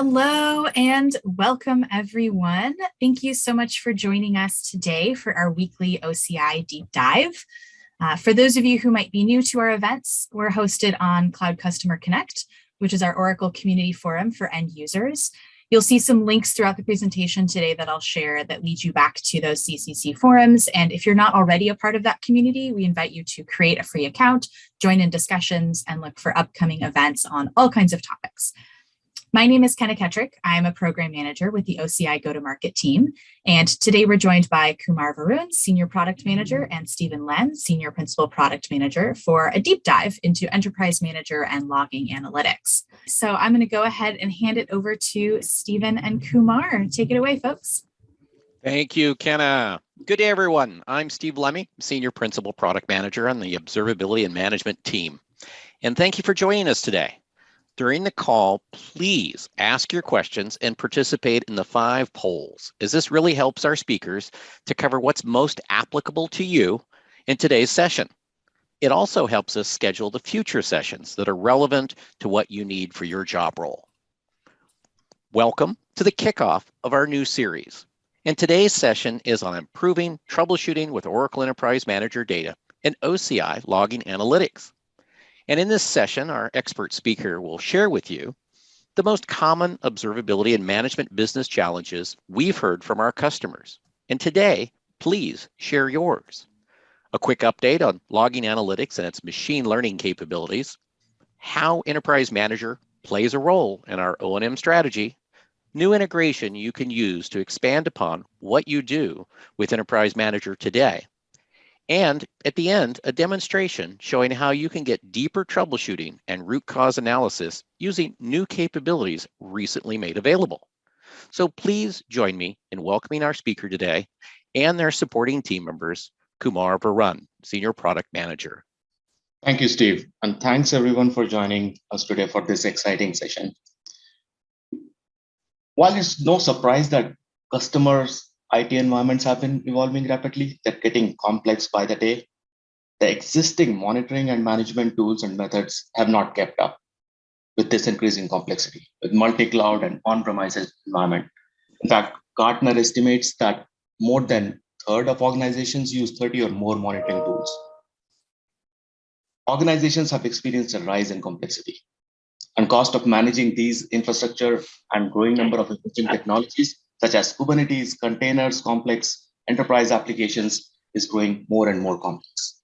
Hello and welcome, everyone. Thank you so much for joining us today for our weekly OCI Deep Dive. For those of you who might be new to our events, we're hosted on Cloud Customer Connect, which is our Oracle community forum for end users. You'll see some links throughout the presentation today that I'll share that lead you back to those CCC forums. And if you're not already a part of that community, we invite you to create a free account, join in discussions, and look for upcoming events on all kinds of topics. My name is Kenna Kettrick. I'm a program manager with the OCI go-to-market team. And today we're joined by Kumar Varun, senior product manager, and Stephen Len, senior principal product manager, for a deep dive into enterprise manager and logging analytics. So I'm going to go ahead and hand it over to Stephen and Kumar. Take it away, folks. Thank you, Kenna. Good day, everyone. I'm Steve Lemmy, senior principal product manager on the observability and management team. And thank you for joining us today. During the call, please ask your questions and participate in the 5 polls, as this really helps our speakers to cover what's most applicable to you in today's session. It also helps us schedule the future sessions that are relevant to what you need for your job role. Welcome to the kickoff of our new series. And today's session is on improving troubleshooting with Oracle Enterprise Manager data and OCI Logging Analytics. And in this session, our expert speaker will share with you the most common observability and management business challenges we've heard from our customers. And today, please share yours. A quick update on logging analytics and its machine learning capabilities, how Enterprise Manager plays a role in our O&M strategy, new integration you can use to expand upon what you do with Enterprise Manager today, and at the end, a demonstration showing how you can get deeper troubleshooting and root cause analysis using new capabilities recently made available. So please join me in welcoming our speaker today and their supporting team members, Kumar Varun, Senior Product Manager. Thank you, Steve. And thanks everyone for joining us today for this exciting session. While it's no surprise that customers' IT environments have been evolving rapidly, they're getting complex by the day. The existing monitoring and management tools and methods have not kept up with this increasing complexity, with multi-cloud and on-premises environment. In fact, Gartner estimates that more than a third of organizations use 30 or more monitoring tools. Organizations have experienced a rise in complexity, and cost of managing these infrastructure and growing number of emerging technologies such as Kubernetes, containers, complex enterprise applications is growing more and more complex.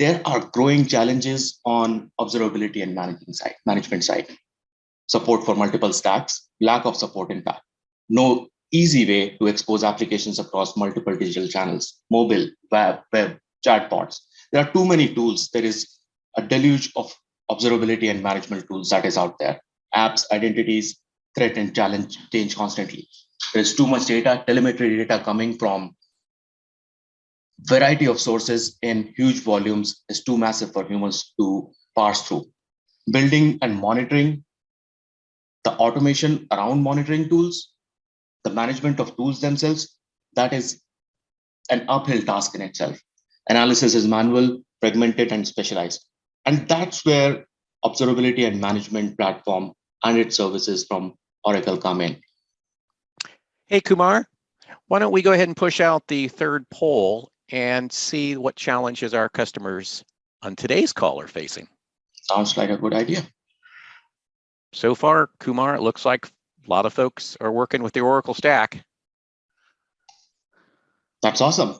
There are growing challenges on observability and management side. Support for multiple stacks, lack of support in fact. No easy way to expose applications across multiple digital channels, mobile, web, chatbots. There are too many tools. There is a deluge of observability and management tools that is out there. Apps, identities, threat and challenge change constantly. There's too much data, telemetry data coming from variety of sources in huge volumes is too massive for humans to parse through. Building and monitoring, the automation around monitoring tools, the management of tools themselves, that is an uphill task in itself. Analysis is manual, fragmented, and specialized. And that's where observability and management platform and its services from Oracle come in. Hey, Kumar, why don't we go ahead and push out the 3rd poll and see what challenges our customers on today's call are facing? Sounds like a good idea. So far, Kumar, it looks like a lot of folks are working with the Oracle stack. That's awesome.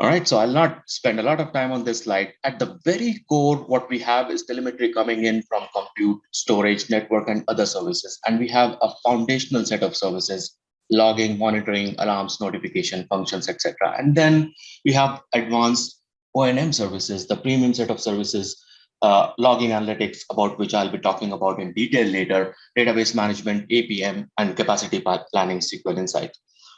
All right, so I'll not spend a lot of time on this slide. At the very core, what we have is telemetry coming in from compute, storage, network, and other services. And we have a foundational set of services, logging, monitoring, alarms, notification, functions, etc. And then we have advanced O&M services, the premium set of services, logging analytics, about which I'll be talking about in detail later, database management, APM, and capacity planning, SQL Insight.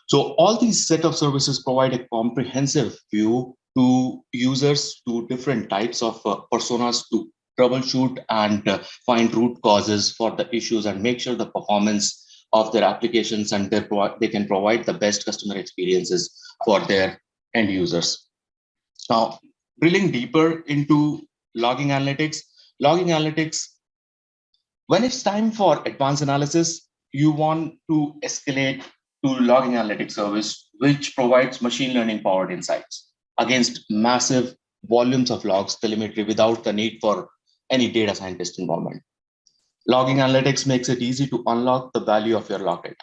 So all these set of services provide a comprehensive view to users, to different types of personas to troubleshoot and find root causes for the issues and make sure the performance of their applications and they can provide the best customer experiences for their end users. Now, drilling deeper into logging analytics When it's time for advanced analysis, you want to escalate to logging analytics service, which provides machine learning powered insights against massive volumes of logs telemetry without the need for any data scientist involvement. Logging analytics makes it easy to unlock the value of your log data.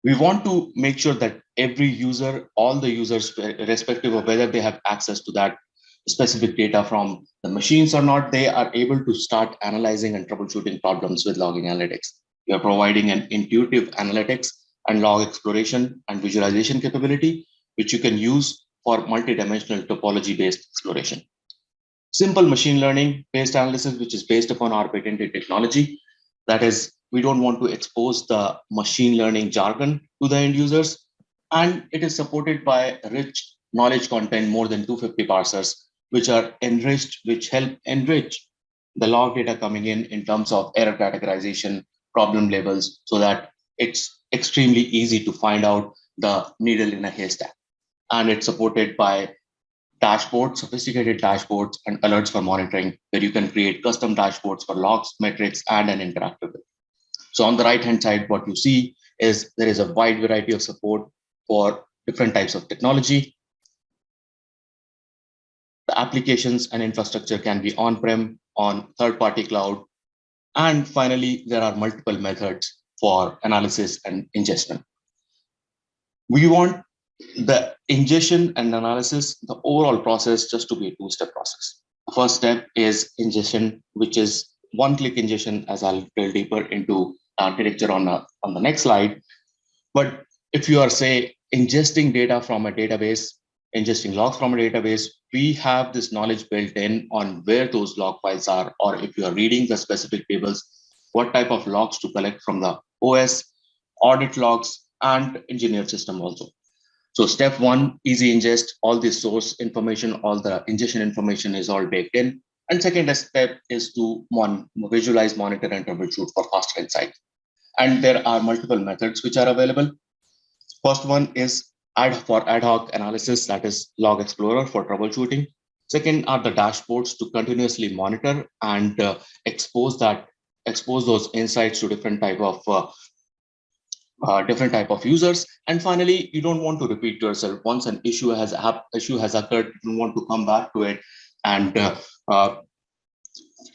We want to make sure that every user, all the users, irrespective of whether they have access to that specific data from the machines or not, they are able to start analyzing and troubleshooting problems with logging analytics. We are providing an intuitive analytics and log exploration and visualization capability, which you can use for multidimensional topology-based exploration. Simple machine learning-based analysis, which is based upon our patented technology. That is, we don't want to expose the machine learning jargon to the end users. And it is supported by rich knowledge content, more than 250 parsers, which are enriched, which help enrich the log data coming in terms of error categorization, problem labels, so that it's extremely easy to find out the needle in a haystack. And it's supported by dashboards, sophisticated dashboards, and alerts for monitoring, where you can create custom dashboards for logs, metrics, and an interactive. So on the right-hand side, what you see is there is a wide variety of support for different types of technology. The applications and infrastructure can be on-prem, on third-party cloud. And finally, there are multiple methods for analysis and ingestion. We want the ingestion and analysis, the overall process, just to be a two-step process. The first step is ingestion, which is one-click ingestion, as I'll drill deeper into architecture on the next slide. But if you are, say, ingesting data from a database, ingesting logs from a database, we have this knowledge built in on where those log files are, or if you are reading the specific tables, what type of logs to collect from the OS, audit logs, and engineered system also. So step one, easy ingest, all the source information, all the ingestion information is all baked in. And second step is to visualize, monitor, and troubleshoot for faster insight. And there are multiple methods which are available. First one is ad hoc analysis, that is Log Explorer for troubleshooting. Second are the dashboards to continuously monitor and expose those insights to different type of users. And finally, you don't want to repeat yourself. Once an issue has occurred, you don't want to come back to it, and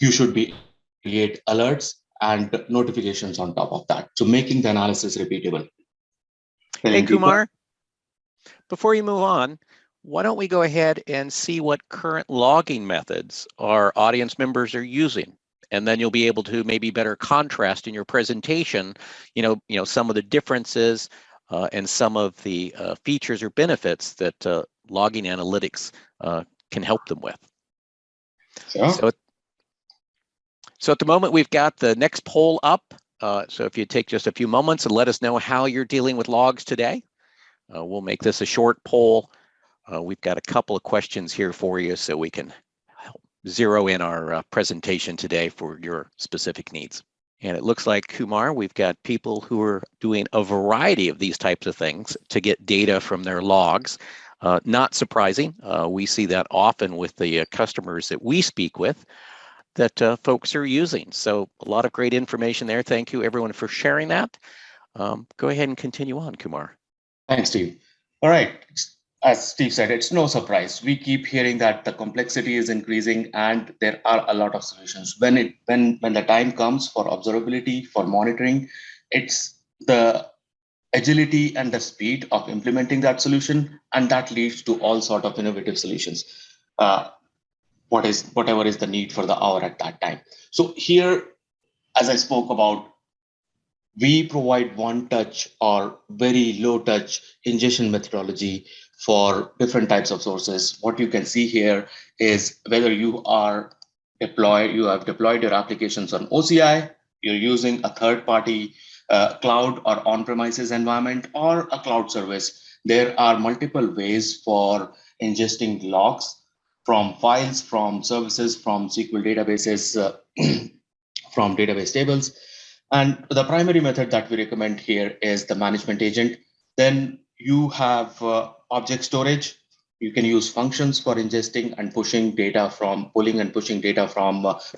you should be create alerts and notifications on top of that. So making the analysis repeatable. Hey, Kumar, before you move on, why don't we go ahead and see what current logging methods our audience members are using? And then you'll be able to maybe better contrast in your presentation, some of the differences and some of the features or benefits that logging analytics can help them with. Sure. So at the moment, we've got the next poll up. So if you take just a few moments and let us know how you're dealing with logs today, we'll make this a short poll. We've got a couple of questions here for you so we can zero in our presentation today for your specific needs. And it looks like, Kumar, we've got people who are doing a variety of these types of things to get data from their logs. Not surprising. We see that often with the customers that we speak with that folks are using. So a lot of great information there. Thank you, everyone, for sharing that. Go ahead and continue on, Kumar. Thanks, Steve. All right. As Steve said, it's no surprise. We keep hearing that the complexity is increasing and there are a lot of solutions. When the time comes for observability, for monitoring, it's the agility and the speed of implementing that solution, and that leads to all sort of innovative solutions. Whatever is the need for the hour at that time. So here, as I spoke about, we provide one-touch or very low-touch ingestion methodology for different types of sources. What you can see here is whether you have deployed your applications on OCI, you're using a third-party cloud or on-premises environment or a cloud service. There are multiple ways for ingesting logs from files, from services, from SQL databases, from database tables. And the primary method that we recommend here is the management agent. Then you have object storage. You can use functions for ingesting and pushing data from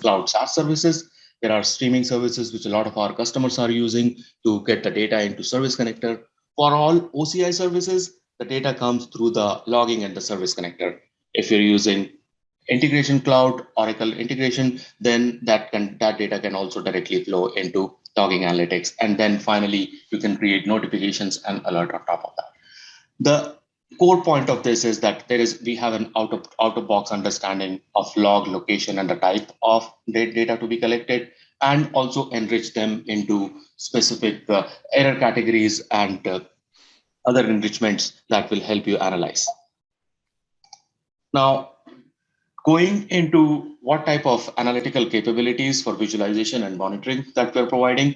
cloud SaaS services. There are streaming services, which a lot of our customers are using to get the data into Service Connector. For all OCI services, the data comes through the logging and the Service Connector. If you're using Integration Cloud, Oracle integration, then that data can also directly flow into logging analytics. And then finally, you can create notifications and alert on top of that. The core point of this is that we have an out of box understanding of log location and the type of data to be collected, and also enrich them into specific error categories and other enrichments that will help you analyze. Now, going into what type of analytical capabilities for visualization and monitoring that we're providing,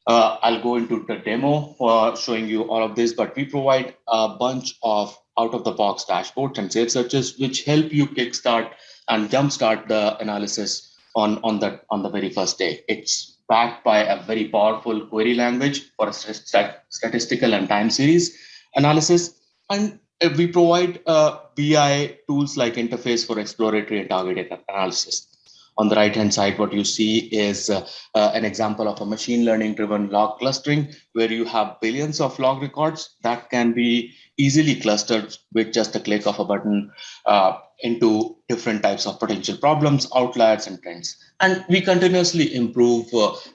I'll go into the demo showing you all of this, but we provide a bunch of out-of-the-box dashboards and save searches, which help you kickstart and jumpstart the analysis on the very first day. It's backed by a very powerful query language for statistical and time series analysis. And we provide BI tools like interface for exploratory and targeted analysis. On the right-hand side, what you see is an example of a machine learning-driven log clustering, where you have billions of log records that can be easily clustered with just a click of a button into different types of potential problems, outliers, and trends. And we continuously improve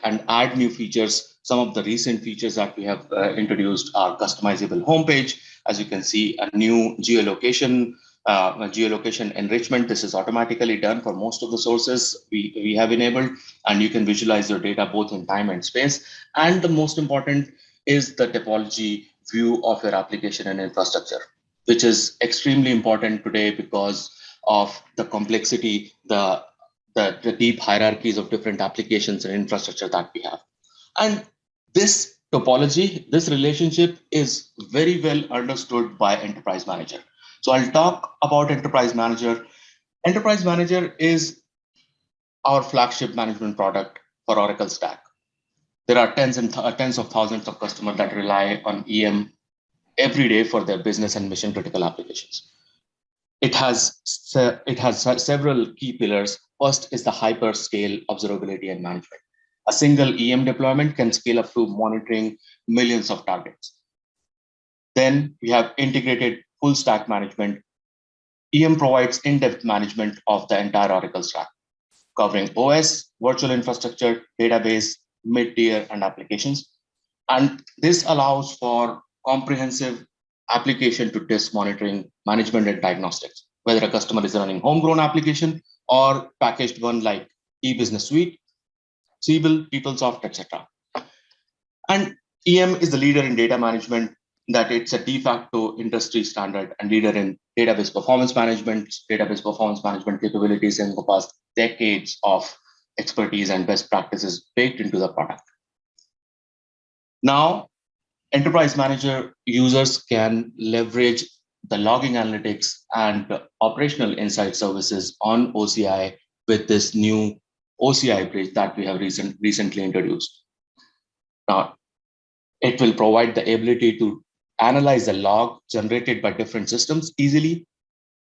and add new features. Some of the recent features that we have introduced are customizable homepage. As you can see, a new geolocation enrichment. This is automatically done for most of the sources we have enabled, and you can visualize your data both in time and space. And the most important is the topology view of your application and infrastructure, which is extremely important today because of the complexity, the deep hierarchies of different applications and infrastructure that we have. And this topology, this relationship is very well understood by Enterprise Manager. So I'll talk about Enterprise Manager. Enterprise Manager is our flagship management product for Oracle Stack. There are tens of thousands of customers that rely on EM every day for their business and mission critical applications. It has several key pillars. First is the hyperscale observability and management. A single EM deployment can scale up to monitoring millions of targets. Then we have integrated full stack management. EM provides in-depth management of the entire Oracle stack, covering OS, virtual infrastructure, database, mid-tier, and applications. And this allows for comprehensive application to test monitoring, management, and diagnostics, whether a customer is running homegrown application or packaged one like e-business suite, Siebel, PeopleSoft, etc. And EM is the leader in data management, that it's a de facto industry standard and leader in database performance management. Database performance management capabilities encompass decades of expertise and best practices baked into the product. Now, Enterprise Manager users can leverage the logging analytics and operational insight services on OCI with this new OCI Bridge that we have recently introduced. Now, it will provide the ability to analyze the log generated by different systems easily,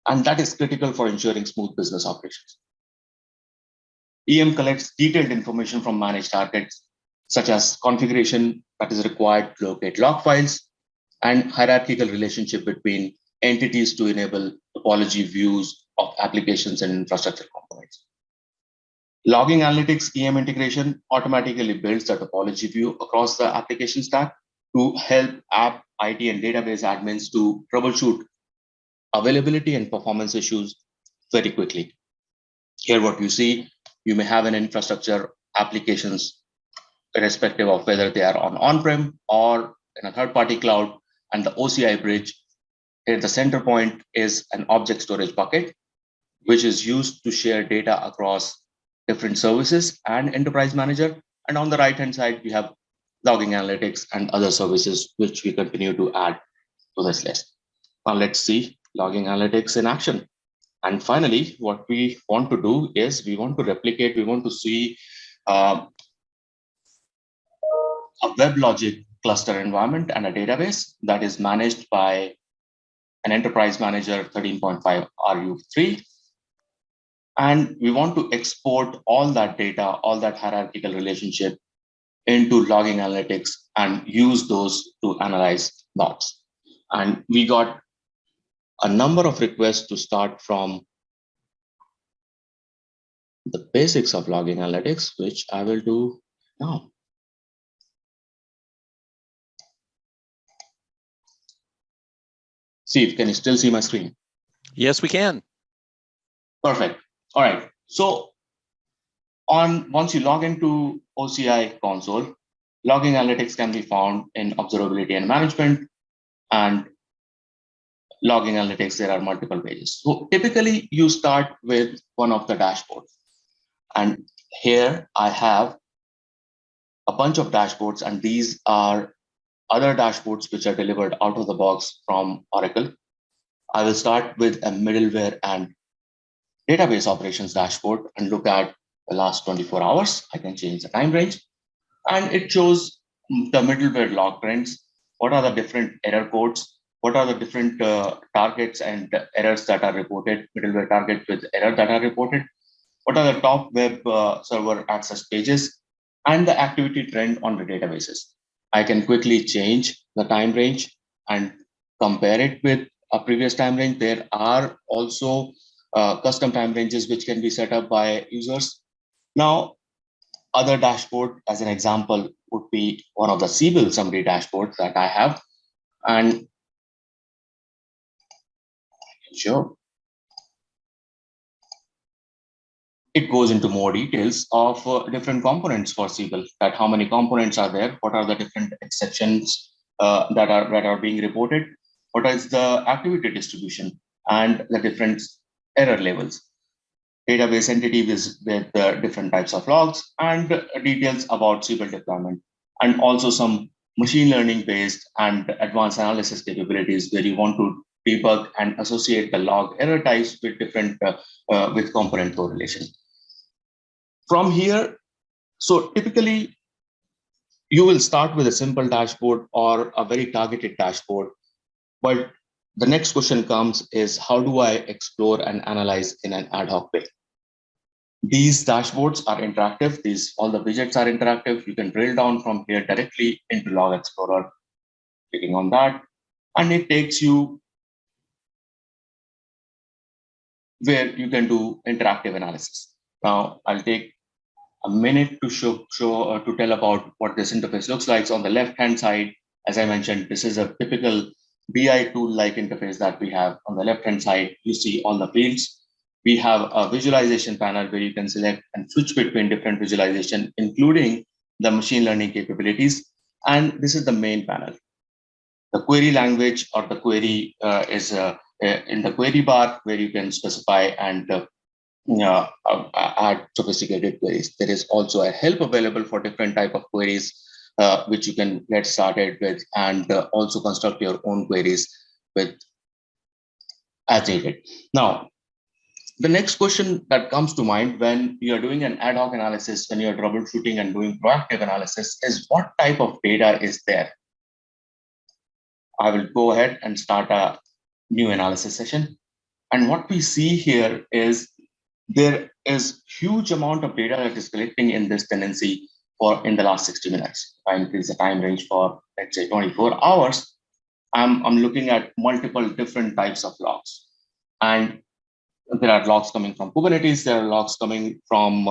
and that is critical for ensuring smooth business operations. EM collects detailed information from managed targets, such as configuration that is required to locate log files and hierarchical relationship between entities to enable topology views of applications and infrastructure components. Logging Analytics EM integration automatically builds the topology view across the application stack to help app, IT, and database admins to troubleshoot availability and performance issues very quickly. Here, what you see, you may have an infrastructure applications, irrespective of whether they are on-prem or in a third-party cloud, and the OCI Bridge. Here, the center point is an object storage bucket, which is used to share data across different services and Enterprise Manager. And on the right-hand side, we have Logging Analytics and other services, which we continue to add to this list. Now let's see Logging Analytics in action. And finally, what we want to do is we want to replicate, we want to see a WebLogic cluster environment and a database that is managed by an Enterprise Manager 13.5 RU3. And we want to export all that data, all that hierarchical relationship into logging analytics and use those to analyze logs. And we got a number of requests to start from the basics of logging analytics, which I will do now. Steve, can you still see my screen? Yes, we can. Perfect. All right. So once you log into OCI console, logging analytics can be found in observability and management, and logging analytics, there are multiple pages. So typically you start with one of the dashboards. And here I have a bunch of dashboards, and these are other dashboards which are delivered out of the box from Oracle. I will start with a middleware and database operations dashboard and look at the last 24 hours. I can change the time range, and it shows the middleware log trends. What are the different error codes? What are the different targets and errors that are reported, middleware target with error that are reported? What are the top web server access pages and the activity trend on the databases? I can quickly change the time range and compare it with a previous time range. There are also custom time ranges which can be set up by users. Now, other dashboard, as an example, would be one of the Siebel summary dashboards that I have. And sure, it goes into more details of different components for Siebel, that how many components are there, what are the different exceptions that are being reported, what is the activity distribution, and the different error levels, database entity with different types of logs, and details about Siebel deployment, and also some machine learning based and advanced analysis capabilities where you want to debug and associate the log error types with different with component correlation. From here, so typically you will start with a simple dashboard or a very targeted dashboard, but the next question comes is, how do I explore and analyze in an ad hoc way? These dashboards are interactive. All the widgets are interactive. You can drill down from here directly into Log Explorer, clicking on that, and it takes you where you can do interactive analysis. Now, I'll take a minute to tell about what this interface looks like. So on the left-hand side, as I mentioned, this is a typical BI tool-like interface that we have. On the left-hand side, you see all the fields. We have a visualization panel where you can select and switch between different visualization, including the machine learning capabilities. And this is the main panel. The query language or the query is in the query bar, where you can specify and add sophisticated queries. There is also a help available for different type of queries, which you can get started with, and also construct your own queries with as needed. Now, the next question that comes to mind when you're doing an ad hoc analysis, when you're troubleshooting and doing proactive analysis, is what type of data is there? I will go ahead and start a new analysis session. And what we see here is there is huge amount of data that is collecting in this tenancy in the last 60 minutes. If I increase the time range for, let's say, 24 hours, I'm looking at multiple different types of logs. And there are logs coming from Kubernetes, there are logs coming from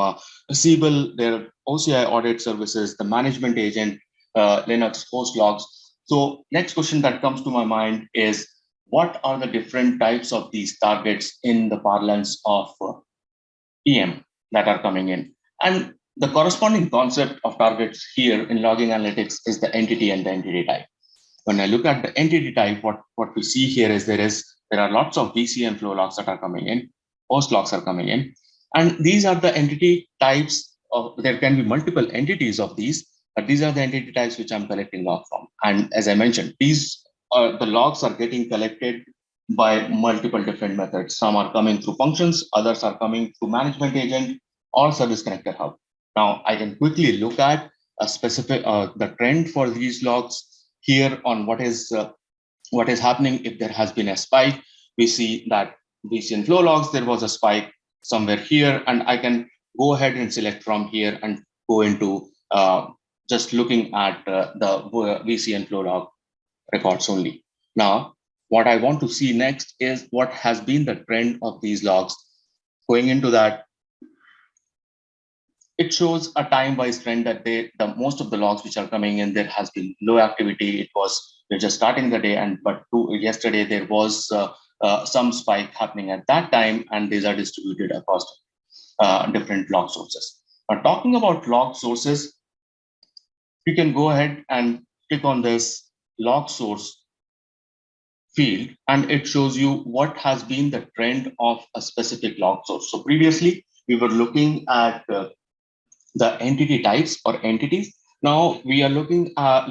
Siebel, there are OCI audit services, the management agent, Linux host logs. So next question that comes to my mind is, what are the different types of these targets in the parlance of EM that are coming in? And the corresponding concept of targets here in logging analytics is the entity and the entity type. When I look at the entity type, what we see here is there are lots of VCM flow logs that are coming in, host logs are coming in, and these are the entity types there can be multiple entities of these, but these are the entity types which I'm collecting log from. And as I mentioned, the logs are getting collected by multiple different methods. Some are coming through functions, others are coming through management agent or service connector hub. Now I can quickly look at a specific the trend for these logs here on what is happening. If there has been a spike, we see that VCN flow logs, there was a spike. somewhere here, and I can go ahead and select from here and go into just looking at the VC and flow log records only. Now, what I want to see next is what has been the trend of these logs. Going into that, it shows a time-wise trend that the most of the logs which are coming in, there has been low activity. It was, we're just starting the day, yesterday there was some spike happening at that time, and these are distributed across different log sources. Now, talking about log sources, you can go ahead and click on this log source field, and it shows you what has been the trend of a specific log source. So previously, we were looking at the entity types or entities. Now we are looking at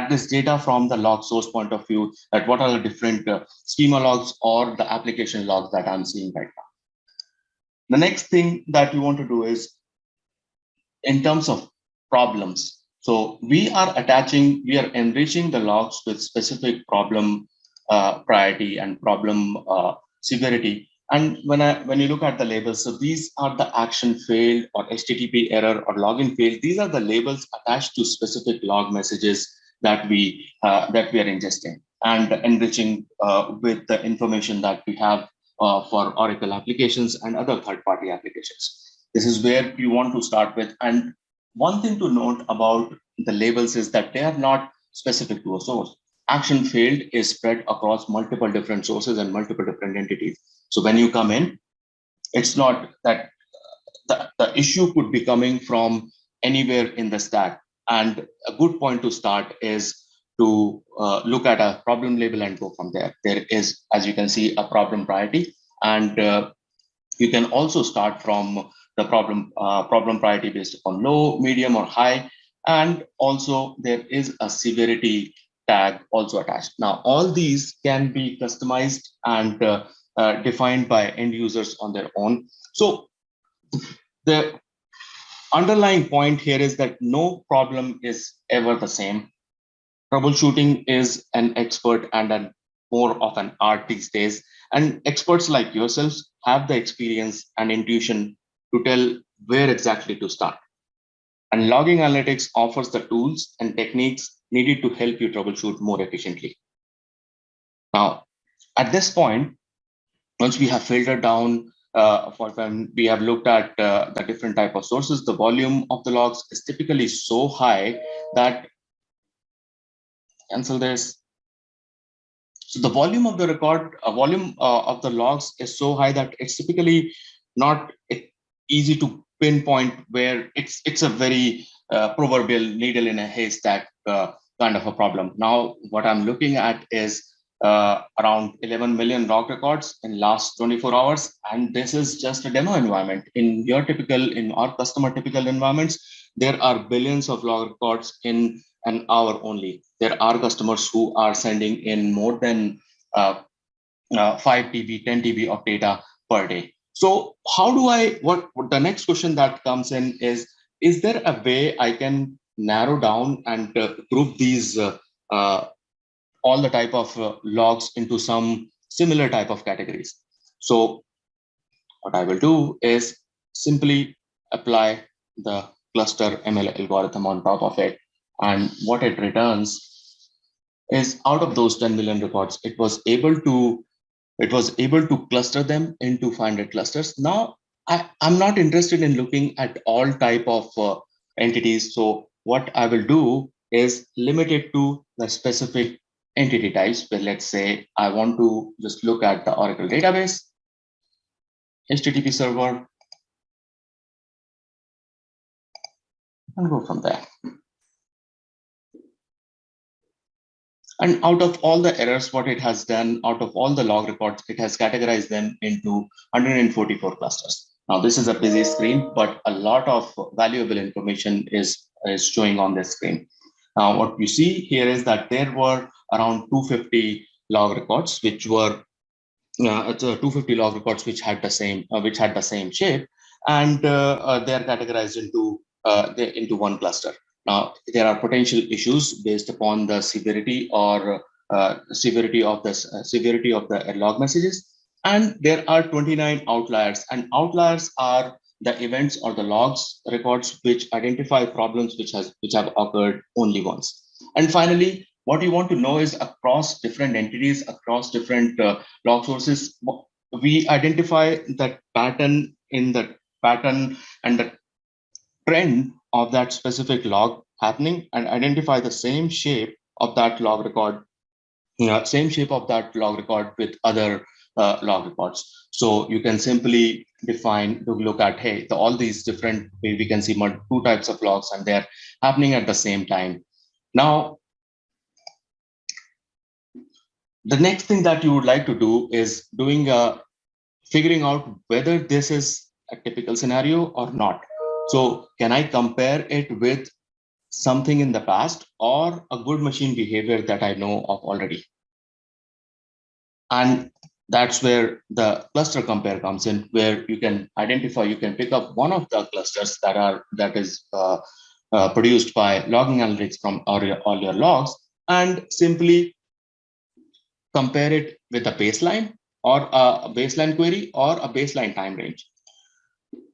this data from the log source point of view, at what are the different schema logs or the application logs that I'm seeing right now. The next thing that we want to do is in terms of problems. So we are enriching the logs with specific problem priority and problem severity. And when you look at the labels, so these are the action failed or HTTP error or login failed. These are the labels attached to specific log messages that we are ingesting and enriching with the information that we have for Oracle applications and other third-party applications. This is where you want to start with. And one thing to note about the labels is that they are not specific to a source. Action failed is spread across multiple different sources and multiple different entities. So when you come in, it's not that the issue could be coming from anywhere in the stack. And a good point to start is to look at a problem label and go from there. There is, as you can see, a problem priority. And you can also start from the problem priority based upon low, medium, or high. And also there is a severity tag also attached. Now, all these can be customized and defined by end users on their own. So the underlying point here is that no problem is ever the same. Troubleshooting is an expert and more of an art these days. And experts like yourselves have the experience and intuition to tell where exactly to start. And logging analytics offers the tools and techniques needed to help you troubleshoot more efficiently. Now, at this point, once we have filtered down we have looked at the different type of sources, the volume of the logs is typically so high that, cancel this. So the volume of the of the logs is so high that it's typically not easy to pinpoint where it's a very proverbial needle in a haystack kind of a problem. Now, what I'm looking at is around 11 million log records in last 24 hours. And this is just a demo environment. In our customer typical environments, there are billions of log records in an hour only. There are customers who are sending in more than 5 TB, 10 TB of data per day. So how do what the next question that comes in is there a way I can narrow down and group these all the type of logs into some similar type of categories? So what I will do is simply apply the cluster ML algorithm on top of it. And what it returns is, out of those 10 million records, it was able to cluster them into 500 clusters. Now, I'm not interested in looking at all type of entities. So what I will do is limit it to the specific entity types. But let's say I want to just look at the Oracle database, HTTP server, and go from there. And out of all the errors, what it has done, out of all the log records, it has categorized them into 144 clusters. Now, this is a busy screen, but a lot of valuable information is showing on this screen. Now, what you see here is that there were around 250 log records, which were 250 log records which had the same shape, and they are categorized into one cluster. Now, there are potential issues based upon the severity or severity of the log messages. And there are 29 outliers, and outliers are the events or the logs records which identify problems which have occurred only once. And finally, what you want to know is across different entities, across different log sources, we identify that pattern in the pattern and the trend of that specific log happening, and identify the same shape of that log record, same shape of that log record with other log records. So you can simply define to look at, hey, all these different, we can see two types of logs and they're happening at the same time. Now, the next thing that you would like to do is figuring out whether this is a typical scenario or not. So can I compare it with something in the past or a good machine behavior that I know of already? And that's where the cluster compare comes in, where you can identify, you can pick up one of the clusters that is produced by logging analytics from all your logs, and simply compare it with a baseline or a baseline query or a baseline time range.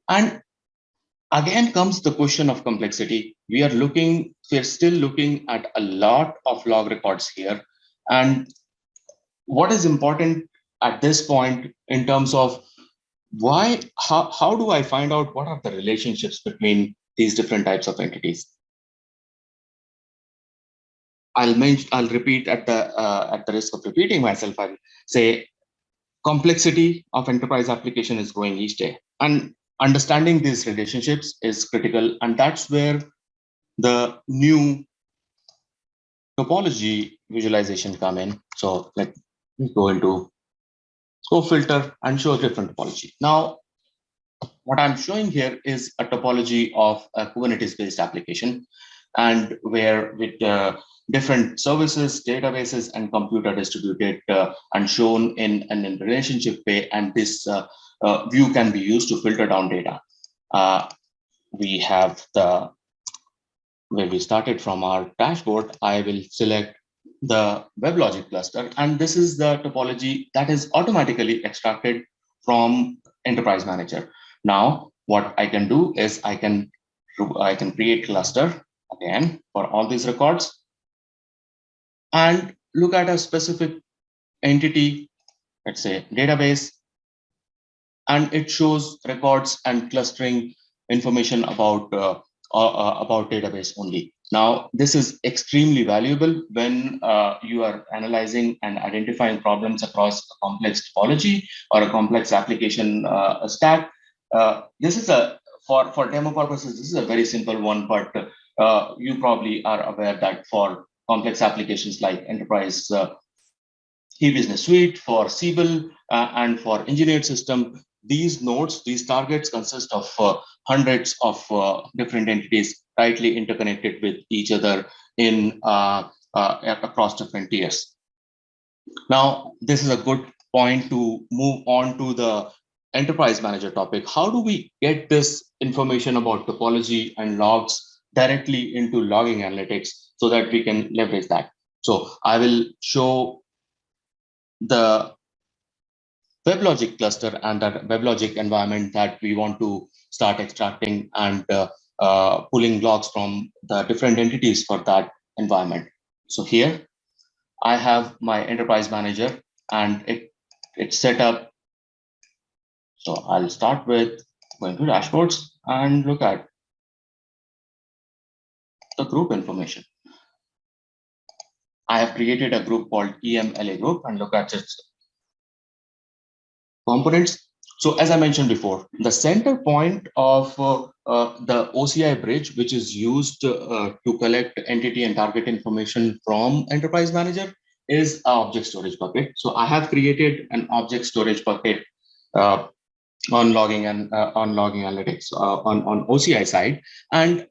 And again comes the question of complexity. We're still looking at a lot of log records here. And what is important at this point in terms of how do I find out what are the relationships between these different types of entities? I'll repeat at the risk of repeating myself. I'll say complexity of enterprise application is growing each day, and understanding these relationships is critical. And that's where the new topology visualization come in. So let me go into scope filter and show a different topology. Now, what I'm showing here is a topology of a Kubernetes-based application, and where with different services, databases, and compute are distributed and shown in a relationship way. And this view can be used to filter down data. We have where we started from our dashboard. I will select the WebLogic cluster, and this is the topology that is automatically extracted from Enterprise Manager. Now, what I can do is I can create cluster again for all these records and look at a specific entity, let's say database, and it shows records and clustering information about database only. Now, this is extremely valuable when you are analyzing and identifying problems across a complex topology or a complex application stack. This is for demo purposes, this is a very simple one, but you probably are aware that for complex applications like Enterprise e-business suite, for Siebel, and for engineered system, these nodes, these targets consist of hundreds of different entities tightly interconnected with each other in across different tiers. Now, this is a good point to move on to the Enterprise Manager topic. How do we get this information about topology and logs directly into logging analytics so that we can leverage that? So I will show the WebLogic cluster and that WebLogic environment that we want to start extracting and pulling logs from the different entities for that environment. So here I have my Enterprise Manager, and it's set up. So I'll start with going to dashboards and look at the group information. I have created a group called EMLA group and look at its components. So as I mentioned before, the center point of the OCI Bridge, which is used to collect entity and target information from Enterprise Manager, is an object storage bucket. So I have created an object storage bucket on logging and on logging analytics on OCI side, and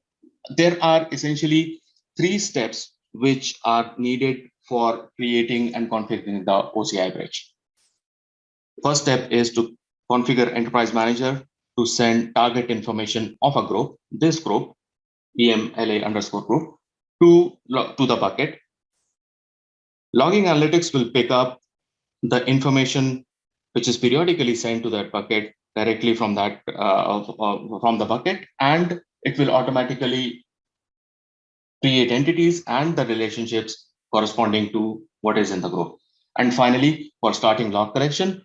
there are essentially 3 steps which are needed for creating and configuring the OCI Bridge. First step is to configure Enterprise Manager to send target information of a group, this group, EMLA_group, to the bucket. Logging Analytics will pick up the information which is periodically sent to that bucket directly from that from the bucket, and it will automatically create entities and the relationships corresponding to what is in the group. And finally, for starting log collection,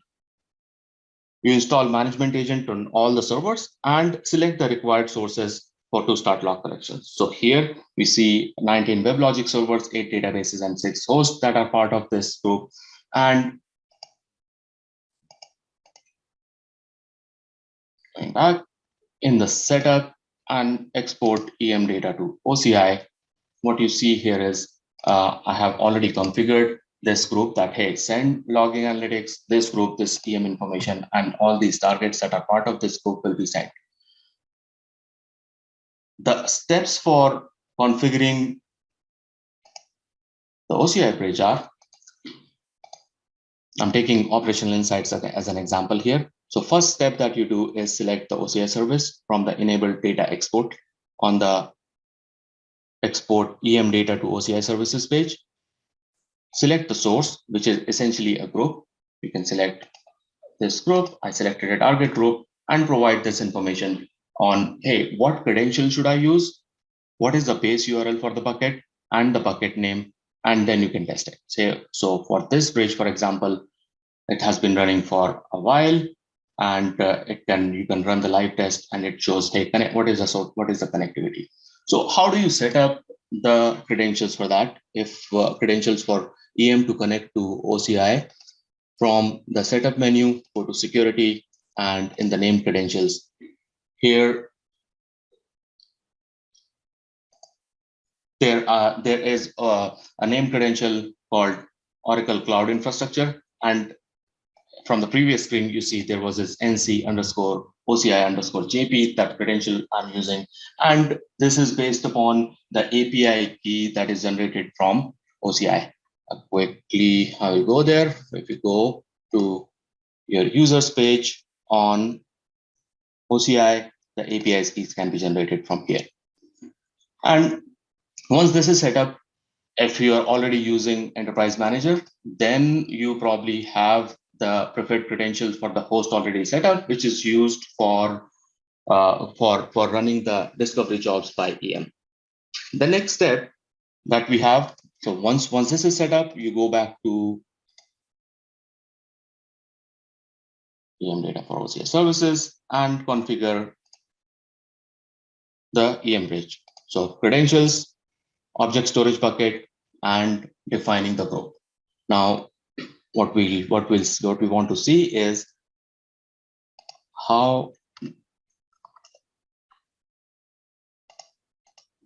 you install management agent on all the servers and select the required sources to start log collection. So here we see 19 WebLogic servers, 8 databases, and 6 hosts that are part of this group. And going back in the setup and export EM data to OCI, what you see here is I have already configured this group that, hey, send logging analytics, this group, this EM information, and all these targets that are part of this group will be sent. The steps for configuring the OCI Bridge are, I'm taking operational insights as an example here. So first step that you do is select the OCI service from the enabled data export on the export EM data to OCI services page. Select the source, which is essentially a group. You can select this group. I selected a target group and provide this information on, hey, what credential should I use? What is the base URL for the bucket and the bucket name? And then you can test it. Say, so for this bridge, for example, it has been running for a while, and you can run the live test, and it shows, hey, what is the connectivity? So how do you set up the credentials for that? If credentials for EM to connect to OCI, from the setup menu, go to security, and in the name credentials, here there is a name credential called Oracle Cloud Infrastructure, and from the previous screen, you see there was this NC_OCI_JP, that credential I'm using. And this is based upon the API key that is generated from OCI. Quickly, I will go there. If you go to your users page on OCI, the API keys can be generated from here. And once this is set up, if you are already using Enterprise Manager, then you probably have the preferred credentials for the host already set up, which is used for running the discovery jobs by EM. The next step that we have, so once this is set up, you go back to EM data for OCI services and configure the EM bridge. So credentials, object storage bucket, and defining the group. Now, what we want to see is how,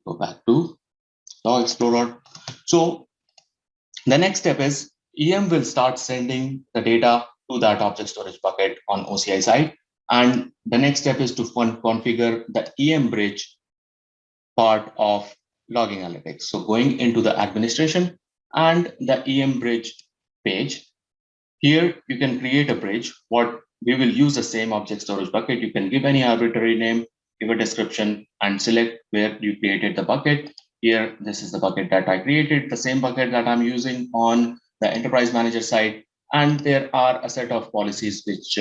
go back to Log Explorer. So the next step is EM will start sending the data to that object storage bucket on OCI side. And the next step is to configure the EM bridge part of logging analytics. So going into the administration and the EM bridge page, here you can create a bridge. What we will use the same object storage bucket. You can give any arbitrary name, give a description, and select where you created the bucket. Here, this is the bucket that I created, the same bucket that I'm using on the Enterprise Manager side. And there are a set of policies which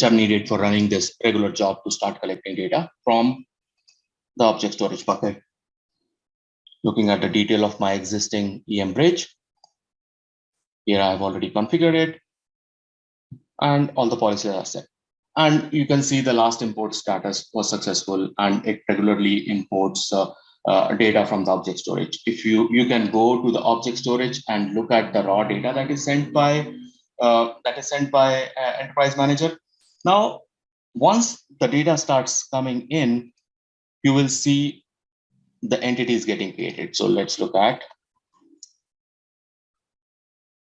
are needed for running this regular job to start collecting data from the object storage bucket. Looking at the detail of my existing EM bridge, here I've already configured it, and all the policies are set. And you can see the last import status was successful, and it regularly imports data from the object storage. If you can go to the object storage and look at the raw data that is sent by Enterprise Manager. Now, once the data starts coming in, you will see the entities getting created. So let's look at.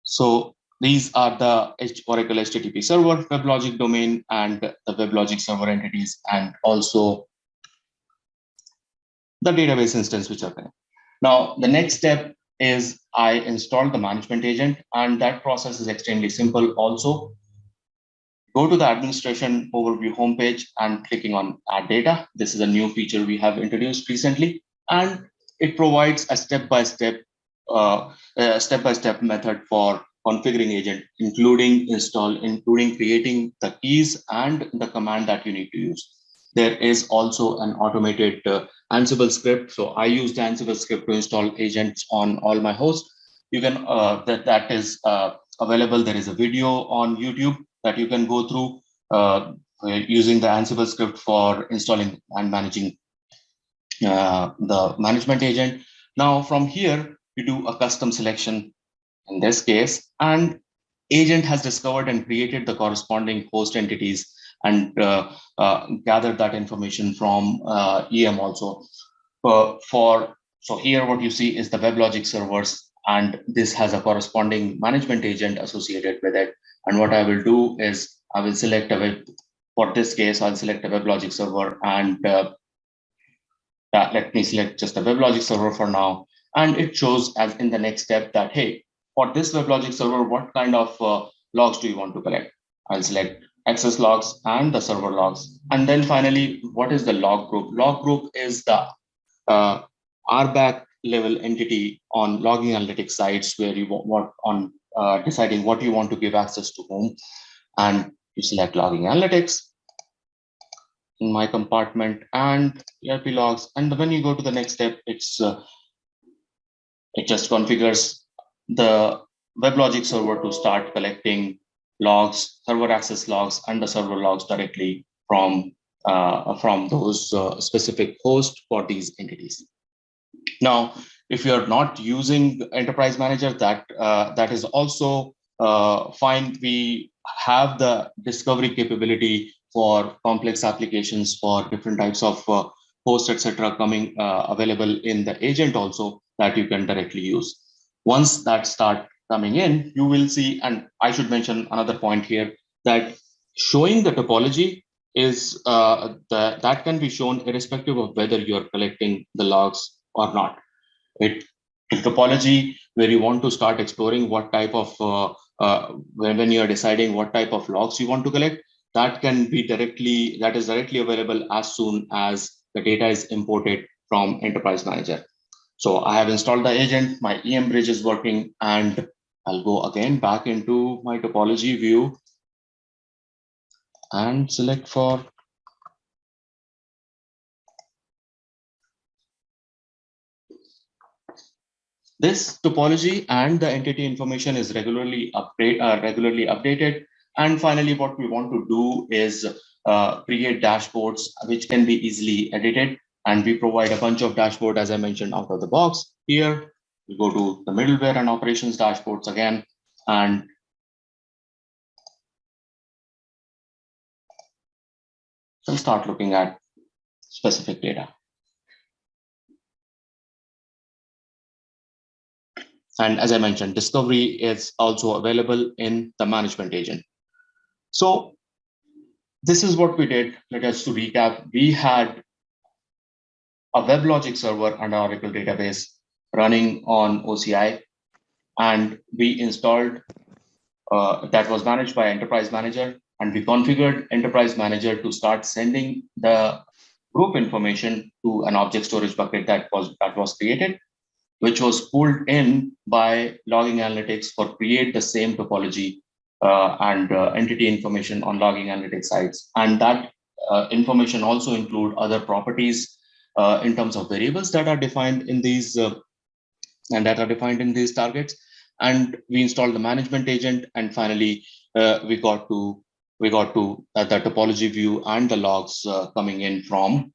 So these are the Oracle HTTP server, WebLogic domain, and the WebLogic server entities, and also the database instance which are connected. Now, the next step is I installed the management agent, and that process is extremely simple also. Go to the administration overview homepage and clicking on add data. This is a new feature we have introduced recently, and it provides a step-by-step method for configuring agent, including install, including creating the keys and the command that you need to use. There is also an automated Ansible script. So I use the Ansible script to install agents on all my hosts. You can that is available. There is a video on YouTube that you can go through using the Ansible script for installing and managing the management agent. Now from here, you do a custom selection in this case, and agent has discovered and created the corresponding host entities and gathered that information from EM also. So here what you see is the WebLogic servers, and this has a corresponding management agent associated with it. And what I will do is I will select a web, for this case, I'll select a WebLogic server, and let me select just the WebLogic server for now. And it shows as in the next step that, hey, for this WebLogic server, what kind of logs do you want to collect? I'll select access logs and the server logs. And then finally, what is the log group? Log group is the RBAC level entity on logging analytics sites where you work on deciding what you want to give access to whom. And you select logging analytics in my compartment and ERP logs. And when you go to the next step, it just configures the WebLogic server to start collecting logs, server access logs, and the server logs directly from those specific hosts for these entities. Now, if you're not using Enterprise Manager, that is also fine. We have the discovery capability for complex applications for different types of hosts, etc., coming available in the agent also that you can directly use. Once that start coming in, you will see, and I should mention another point here, that showing the topology is that can be shown irrespective of whether you're collecting the logs or not. The topology where you want to start exploring what type of when you're deciding what type of logs you want to collect, that is directly available as soon as the data is imported from Enterprise Manager. So I have installed the agent, my EM Bridge is working, and I'll go again back into my topology view and select for this topology, and the entity information is regularly updated. And finally, what we want to do is create dashboards which can be easily edited. And we provide a bunch of dashboard, as I mentioned, out of the box. Here, we go to the middleware and operations dashboards again, and we'll start looking at specific data. And as I mentioned, discovery is also available in the management agent. So this is what we did. Let us to recap. We had a WebLogic server and Oracle database running on OCI, and we installed that was managed by Enterprise Manager, and we configured Enterprise Manager to start sending the group information to an object storage bucket that was created, which was pulled in by logging analytics for create the same topology and entity information on logging analytics sites. And that information also include other properties in terms of variables that are defined in these targets. And we installed the management agent, and finally we got to the topology view and the logs coming in from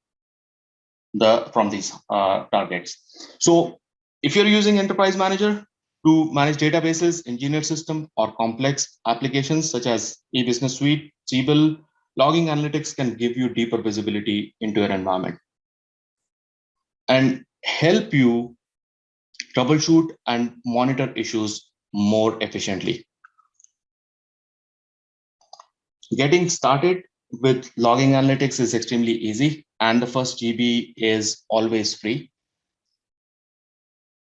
these targets. So if you're using Enterprise Manager to manage databases, engineered system, or complex applications such as eBusiness Suite, Siebel, logging analytics can give you deeper visibility into your environment and help you troubleshoot and monitor issues more efficiently. Getting started with logging analytics is extremely easy, and the first GB is always free.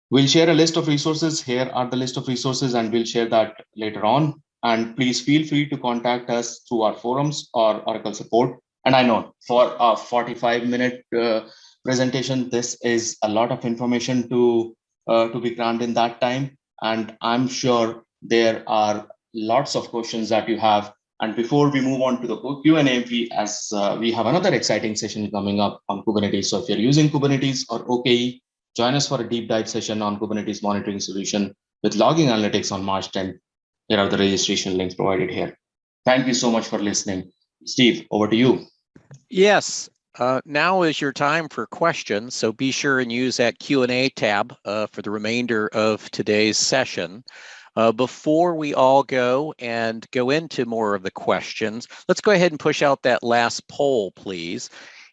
We'll share a list of resources. Here are the list of resources, and we'll share that later on. And please feel free to contact us through our forums or Oracle support. And I know for a 45-minute presentation, this is a lot of information to be crammed in that time. And I'm sure There are lots of questions that you have. And before we move on to the Q&A, we have another exciting session coming up on Kubernetes. So if you're using Kubernetes or OKE, join us for a deep dive session on Kubernetes monitoring solution with logging analytics on March 10th. Here are the registration links provided here. Thank you so much for listening. Steve, over to you. Yes, now is your time for questions. So be sure and use that Q&A tab for the remainder of today's session. Before we all go into more of the questions, let's go ahead and push out that last poll, please.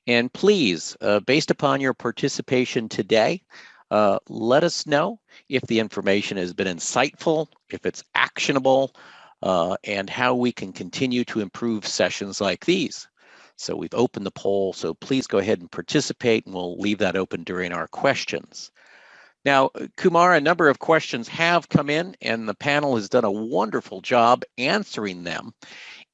And please, based upon your participation today, let us know if the information has been insightful, if it's actionable, and how we can continue to improve sessions like these. So we've opened the poll, so please go ahead and participate, and we'll leave that open during our questions. Now, Kumar, a number of questions have come in, and the panel has done a wonderful job answering them.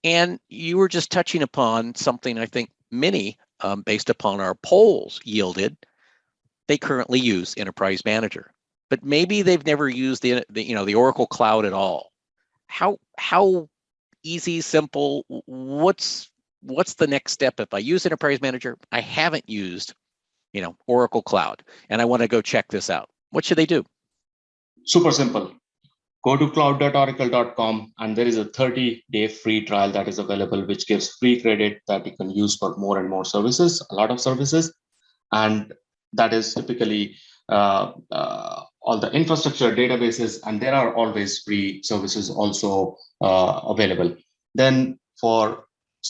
And you were just touching upon something I think many, based upon our polls, yielded. They currently use Enterprise Manager, but maybe they've never used the Oracle Cloud at all. How easy, simple? What's the next step if I use Enterprise Manager? I haven't used, Oracle Cloud, and I want to go check this out. What should they do? Super simple. Go to cloud.oracle.com, and there is a 30-day free trial that is available, which gives free credit that you can use for more and more services, a lot of services. And that is typically all the infrastructure databases, and there are always free services also available. Then for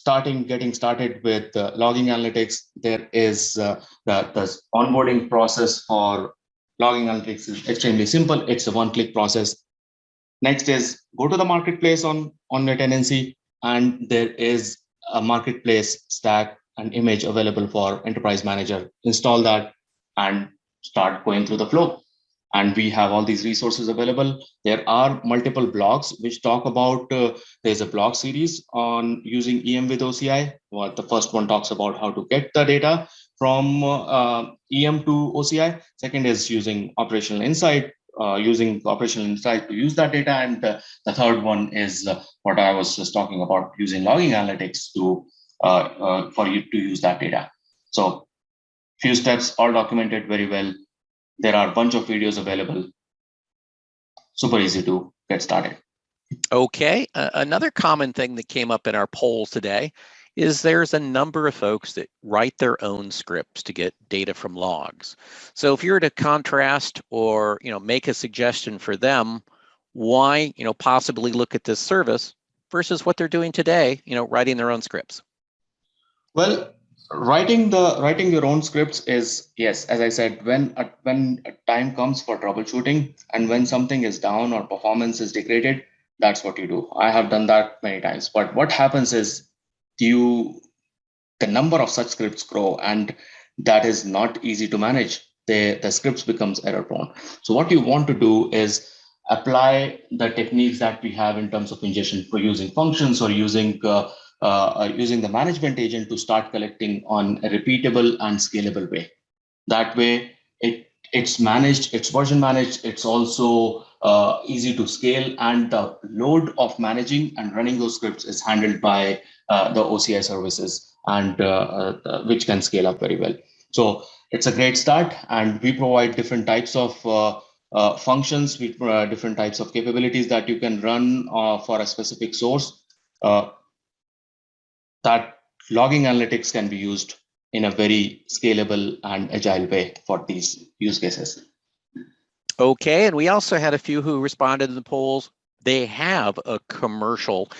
getting started with logging analytics, there is the onboarding process for logging analytics is extremely simple. It's a one-click process. Next is go to the marketplace on your tenancy, and there is a marketplace stack and image available for Enterprise Manager. Install that and start going through the flow. And we have all these resources available. There are multiple blogs which talk about, there's a blog series on using EM with OCI. Well, the first one talks about how to get the data from EM to OCI. Second is using operational insight, to use that data. And the third one is what I was just talking about, using logging analytics for you to use that data. So few steps, all documented very well. There are a bunch of videos available. Super easy to get started. Okay, another common thing that came up in our polls today is there's a number of folks that write their own scripts to get data from logs. So if you were to contrast or make a suggestion for them, why possibly look at this service versus what they're doing today, writing their own scripts? Well, writing your own scripts is, yes, as I said, when a time comes for troubleshooting and when something is down or performance is degraded, that's what you do. I have done that many times. But what happens is the number of such scripts grow, and that is not easy to manage. The scripts becomes error prone. So what you want to do is apply the techniques that we have in terms of ingestion for using functions or using the management agent to start collecting on a repeatable and scalable way. That way, it's managed, it's version managed, it's also easy to scale, and the load of managing and running those scripts is handled by the OCI services, and which can scale up very well. So it's a great start, and we provide different types of functions, with different types of capabilities that you can run for a specific source. That logging analytics can be used in a very scalable and agile way for these use cases. Okay, and we also had a few who responded to the polls. They have a commercial,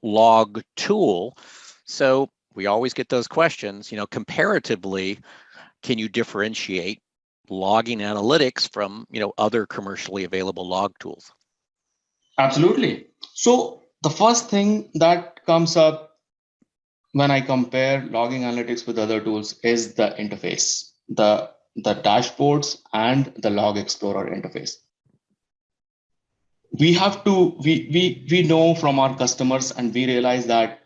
log tool. So we always get those questions, comparatively, can you differentiate logging analytics from, other commercially available log tools? Absolutely. So the first thing that comes up when I compare logging analytics with other tools is the interface, the dashboards and the log explorer interface. We know from our customers, and we realize that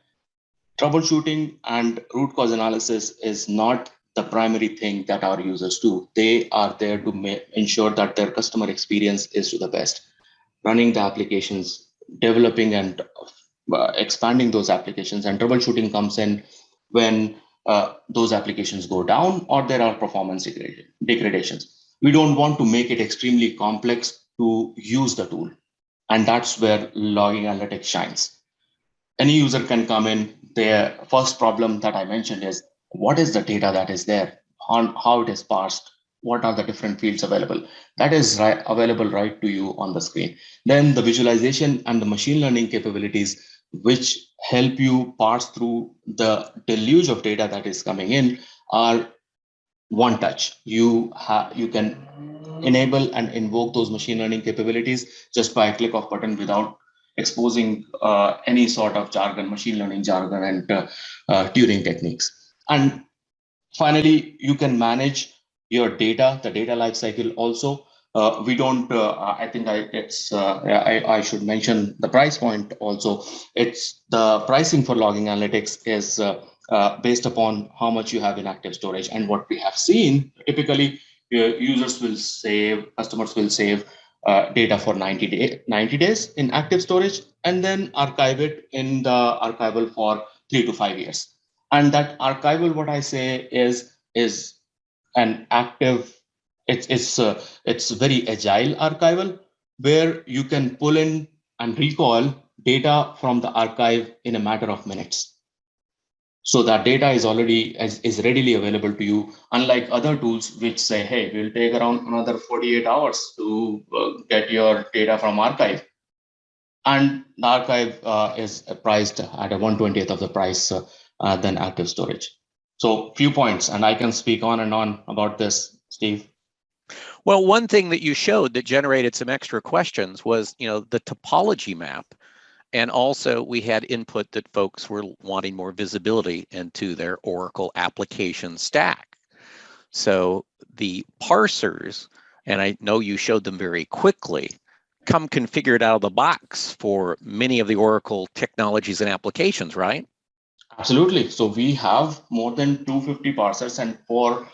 troubleshooting and root cause analysis is not the primary thing that our users do. They are there to ensure that their customer experience is to the best. running the applications, developing and expanding those applications, and troubleshooting comes in when those applications go down or there are performance degradations. We don't want to make it extremely complex to use the tool. And that's where logging analytics shines. Any user can come in. Their first problem that I mentioned is what is the data that is there, on how it is parsed, what are the different fields available. That is available right to you on the screen. Then the visualization and the machine learning capabilities, which help you parse through the deluge of data that is coming in, are one touch. You can enable and invoke those machine learning capabilities just by a click of button without exposing any sort of jargon, machine learning jargon, and Turing techniques. And finally, you can manage your data, the data lifecycle also. We don't. I think I should mention the price point also. It's the pricing for logging analytics is based upon how much you have in active storage. And what we have seen typically, customers will save data for 90 days in active storage, and then archive it in the archival for 3 to 5 years. And that archival, what I say is an active. It's very agile archival where you can pull in and recall data from the archive in a matter of minutes. So that data is already is readily available to you, unlike other tools which say, hey, we'll take around another 48 hours to get your data from archive. And the archive is priced at a 1/20th of the price than active storage. So few points, and I can speak on and on about this, Steve. Well, one thing that you showed that generated some extra questions was, the topology map. And also we had input that folks were wanting more visibility into their Oracle application stack. So the parsers, and I know you showed them very quickly, come configured out of the box for many of the Oracle technologies and applications, right? Absolutely. So we have more than 250 parsers, and for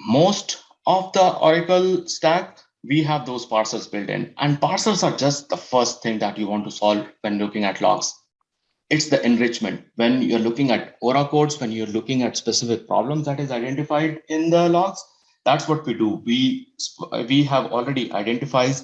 most of the Oracle stack, we have those parsers built in. And parsers are just the first thing that you want to solve when looking at logs. It's the enrichment. When you're looking at Ora codes, when you're looking at specific problems that is identified in the logs, that's what we do. We have already identified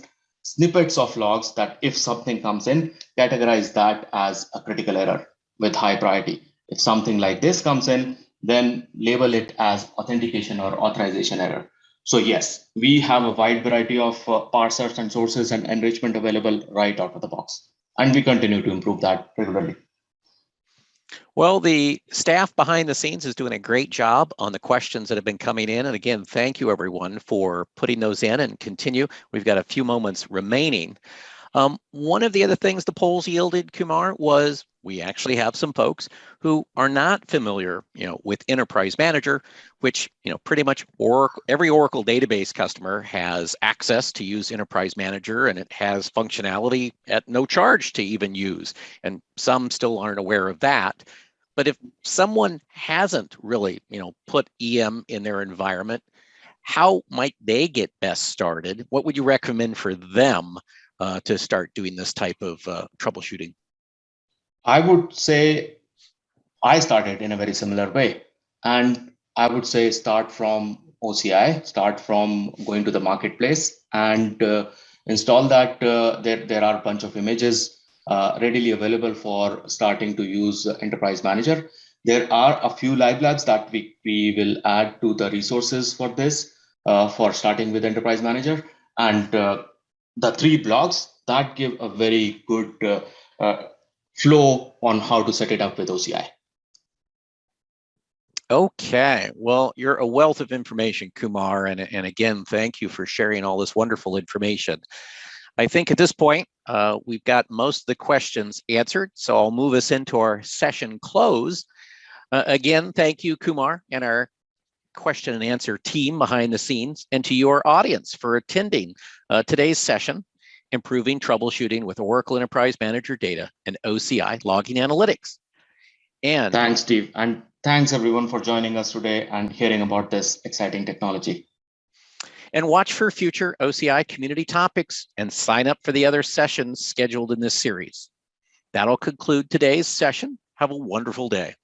snippets of logs that if something comes in, categorize that as a critical error with high priority. If something like this comes in, then label it as authentication or authorization error. So yes, we have a wide variety of parsers and sources and enrichment available right out of the box. And we continue to improve that regularly. Well, the staff behind the scenes is doing a great job on the questions that have been coming in. And again, thank you everyone for putting those in and continue. We've got a few moments remaining. One of the other things the polls yielded, Kumar, was we actually have some folks who are not familiar, with Enterprise Manager, which, pretty much every Oracle database customer has access to use Enterprise Manager, and it has functionality at no charge to even use. And some still aren't aware of that. But if someone hasn't really, put EM in their environment, how might they get best started? What would you recommend for them to start doing this type of troubleshooting? I would say I started in a very similar way. And I would say start from OCI, start from going to the marketplace and install that. There are a bunch of images readily available for starting to use Enterprise Manager. There are a few live labs that we will add to the resources for this, for starting with Enterprise Manager. And the 3 blogs that give a very good flow on how to set it up with OCI. Okay, well, you're a wealth of information, Kumar, and again, thank you for sharing all this wonderful information. I think at this point, we've got most of the questions answered, so I'll move us into our session close. Again, thank you, Kumar, and our question and answer team behind the scenes, and to your audience for attending today's session, Improving Troubleshooting with Oracle Enterprise Manager Data and OCI Logging Analytics. And thanks, Steve, and thanks everyone for joining us today and hearing about this exciting technology. And watch for future OCI community topics and sign up for the other sessions scheduled in this series. That'll conclude today's session. Have a wonderful day.